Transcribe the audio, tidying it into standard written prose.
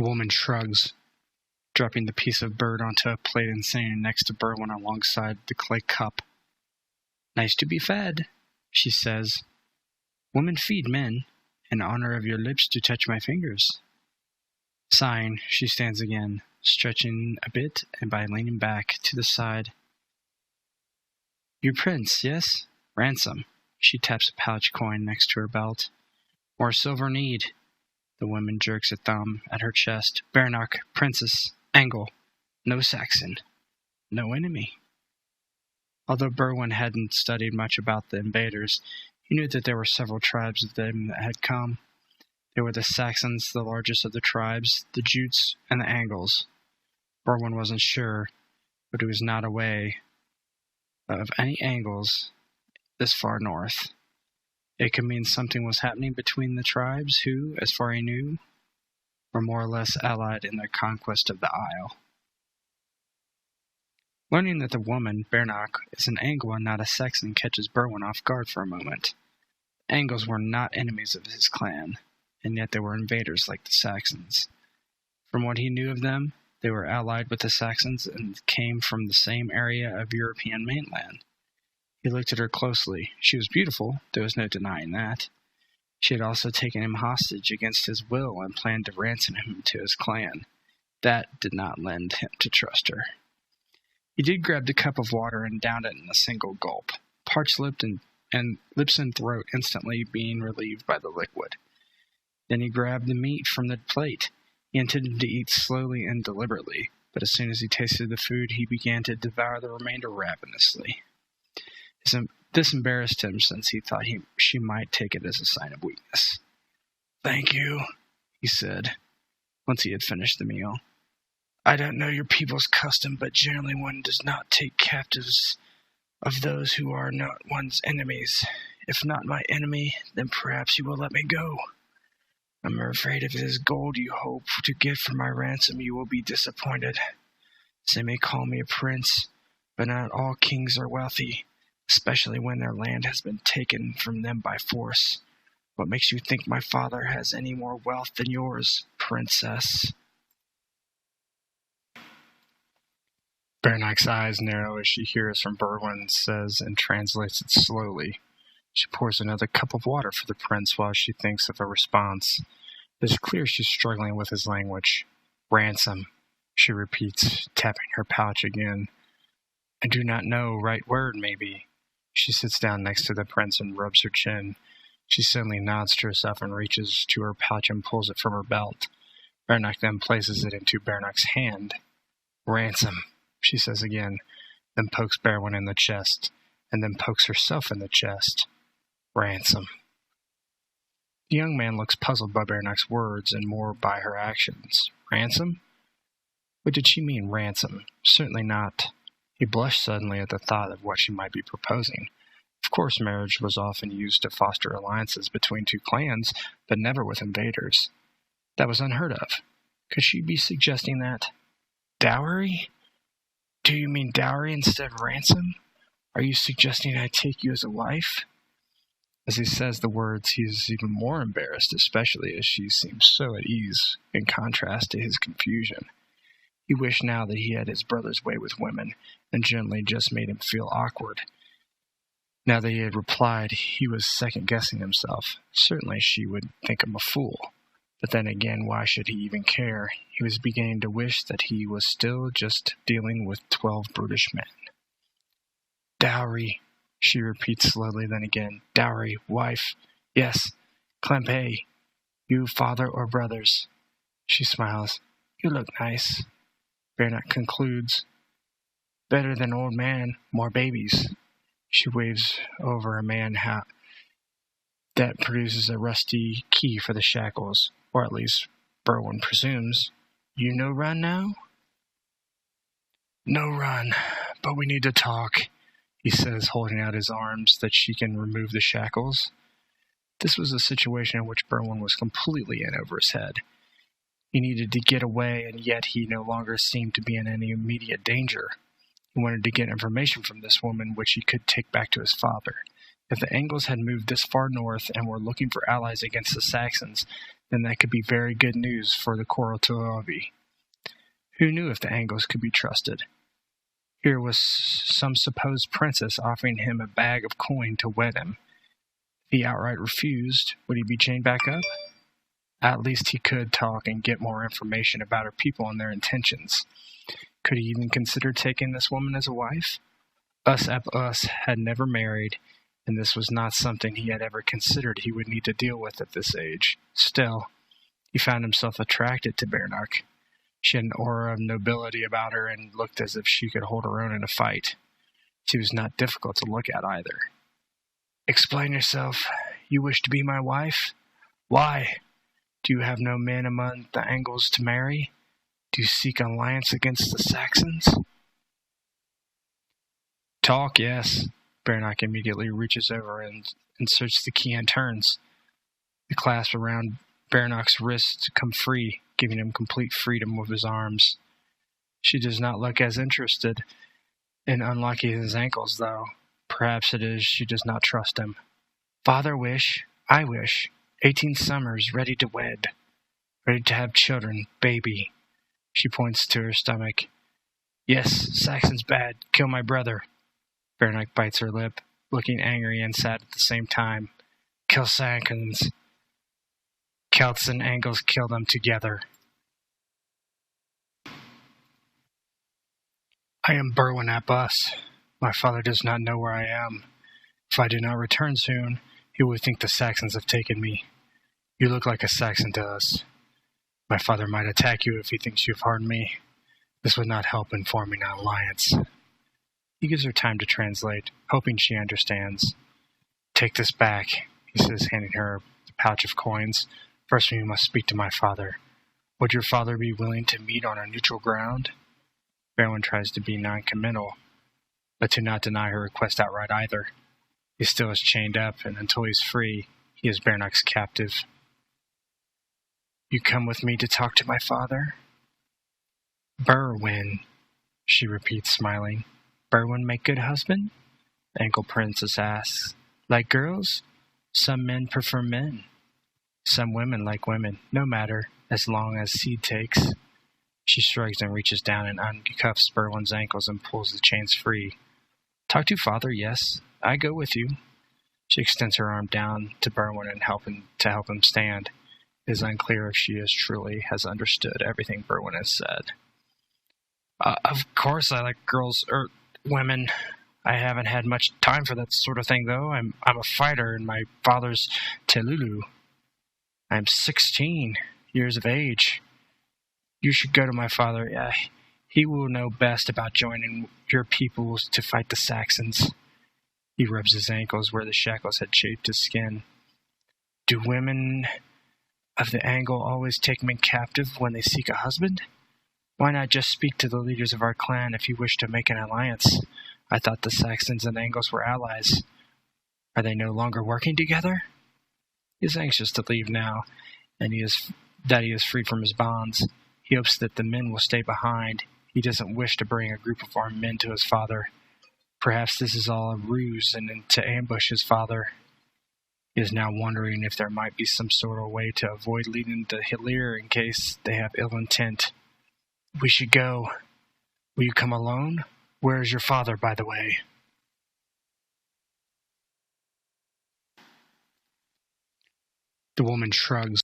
woman shrugs, dropping the piece of bird onto a plate and sitting next to Berwyn alongside the clay cup. "Nice to be fed," she says. "Women feed men, in honor of your lips to touch my fingers." Sighing, she stands again, stretching a bit and by leaning back to the side. "You prince, yes? Ransom." She taps a pouch coin next to her belt. "More silver need." The woman jerks a thumb at her chest. "Bernak, princess, Angle. No Saxon. No enemy." Although Berwyn hadn't studied much about the invaders, he knew that there were several tribes of them that had come. They were the Saxons, the largest of the tribes, the Jutes, and the Angles. Berwyn wasn't sure, but he was not aware of any Angles this far north. It could mean something was happening between the tribes who, as far as he knew, were more or less allied in their conquest of the Isle. Learning that the woman, Bernak, is an Angle and not a Saxon catches Berwyn off guard for a moment. The Angles were not enemies of his clan, and yet they were invaders like the Saxons. From what he knew of them, they were allied with the Saxons and came from the same area of European mainland. He looked at her closely. She was beautiful, there was no denying that. She had also taken him hostage against his will and planned to ransom him to his clan. That did not lend him to trust her. He did grab the cup of water and downed it in a single gulp, parched lips and throat instantly being relieved by the liquid. Then he grabbed the meat from the plate. He intended to eat slowly and deliberately, but as soon as he tasted the food, he began to devour the remainder ravenously. This embarrassed him, since he thought she might take it as a sign of weakness. "Thank you," he said, once he had finished the meal. "I don't know your people's custom, but generally one does not take captives of those who are not one's enemies. If not my enemy, then perhaps you will let me go. I'm afraid if it is gold you hope to get for my ransom, you will be disappointed. They may call me a prince, but not all kings are wealthy, especially when their land has been taken from them by force. What makes you think my father has any more wealth than yours, princess?" Bernak's eyes narrow as she hears from Berwyn, says and translates it slowly. She pours another cup of water for the prince while she thinks of a response. It is clear she's struggling with his language. "Ransom," she repeats, tapping her pouch again. "I do not know right word, maybe." She sits down next to the prince and rubs her chin. She suddenly nods to herself and reaches to her pouch and pulls it from her belt. Bernak then places it into Bernak's hand. "Ransom," she says again, then pokes Berwyn in the chest, and then pokes herself in the chest. "Ransom." The young man looks puzzled by Bernak's words and more by her actions. Ransom? What did she mean, ransom? Certainly not. He blushed suddenly at the thought of what she might be proposing. Of course, marriage was often used to foster alliances between two clans, but never with invaders. That was unheard of. Could she be suggesting that? Dowry? Do you mean dowry instead of ransom? Are you suggesting I take you as a wife? As he says the words, he is even more embarrassed, especially as she seems so at ease, in contrast to his confusion. He wished now that he had his brother's way with women, and gently just made him feel awkward. Now that he had replied, he was second-guessing himself. Certainly she would think him a fool. But then again, why should he even care? He was beginning to wish that he was still just dealing with 12 brutish men. Dowry, she repeats slowly, then again. Dowry, wife, yes, Clempe, you father or brothers. She smiles. You look nice. Bernak concludes. Better than old man, more babies. She waves over a man hat that produces a rusty key for the shackles, or at least Berwyn presumes. You no run now? No run, but we need to talk, he says, holding out his arms that she can remove the shackles. This was a situation in which Berwyn was completely in over his head. He needed to get away, and yet he no longer seemed to be in any immediate danger. He wanted to get information from this woman which he could take back to his father. If the Angles had moved this far north and were looking for allies against the Saxons, then that could be very good news for the Corotolovi. Who knew if the Angles could be trusted? Here was some supposed princess offering him a bag of coin to wed him. If he outright refused, would he be chained back up? At least he could talk and get more information about her people and their intentions. Could he even consider taking this woman as a wife? Us had never married, and this was not something he had ever considered he would need to deal with at this age. Still, he found himself attracted to Berwyn. She had an aura of nobility about her and looked as if she could hold her own in a fight. She was not difficult to look at either. "Explain yourself. You wish to be my wife? Why? Do you have no men among the Angles to marry? Do you seek an alliance against the Saxons?" "Talk, yes." Berwyn immediately reaches over and inserts the key and turns. The clasp around Berwyn's wrists come free, giving him complete freedom with his arms. She does not look as interested in unlocking his ankles, though. Perhaps it is she does not trust him. "Father wish, I wish. 18 summers, ready to wed. Ready to have children, baby." She points to her stomach. "Yes, Saxon's bad. Kill my brother." Berwyn bites her lip, looking angry and sad at the same time. "Kill Saxons. Celts and Angles, kill them together." "I am Berwyn ap Us. My father does not know where I am. If I do not return soon, he will think the Saxons have taken me. You look like a Saxon to us. My father might attack you if he thinks you've harmed me. This would not help in forming an alliance." He gives her time to translate, hoping she understands. "Take this back," he says, handing her the pouch of coins. "First we must speak to my father. Would your father be willing to meet on a neutral ground?" Berwyn tries to be non-committal, but to not deny her request outright either. He still is chained up, and until he's free, he is Berwyn's captive. "You come with me to talk to my father?" "Berwyn," she repeats, smiling. "Berwyn make good husband?" The ankle princess asks. "Like girls? Some men prefer men. Some women like women. No matter, as long as seed takes." She shrugs and reaches down and uncuffs Berwyn's ankles and pulls the chains free. "Talk to father, yes. I go with you." She extends her arm down to Berwyn and help him stand. It is unclear if she truly has understood everything Berwyn has said. Of course I like girls, women. I haven't had much time for that sort of thing, though. I'm a fighter in my father's Telulu. I'm 16 years of age. You should go to my father. He will know best about joining your peoples to fight the Saxons." He rubs his ankles where the shackles had shaped his skin. "Do women of the Angle always take men captive when they seek a husband? Why not just speak to the leaders of our clan if you wish to make an alliance? I thought the Saxons and Angles were allies. Are they no longer working together?" He is anxious to leave now, and he is freed from his bonds. He hopes that the men will stay behind. He doesn't wish to bring a group of armed men to his father. Perhaps this is all a ruse and to ambush his father. He is now wondering if there might be some sort of way to avoid leading the Hilir in case they have ill intent. "We should go. Will you come alone? Where is your father, by the way?" The woman shrugs.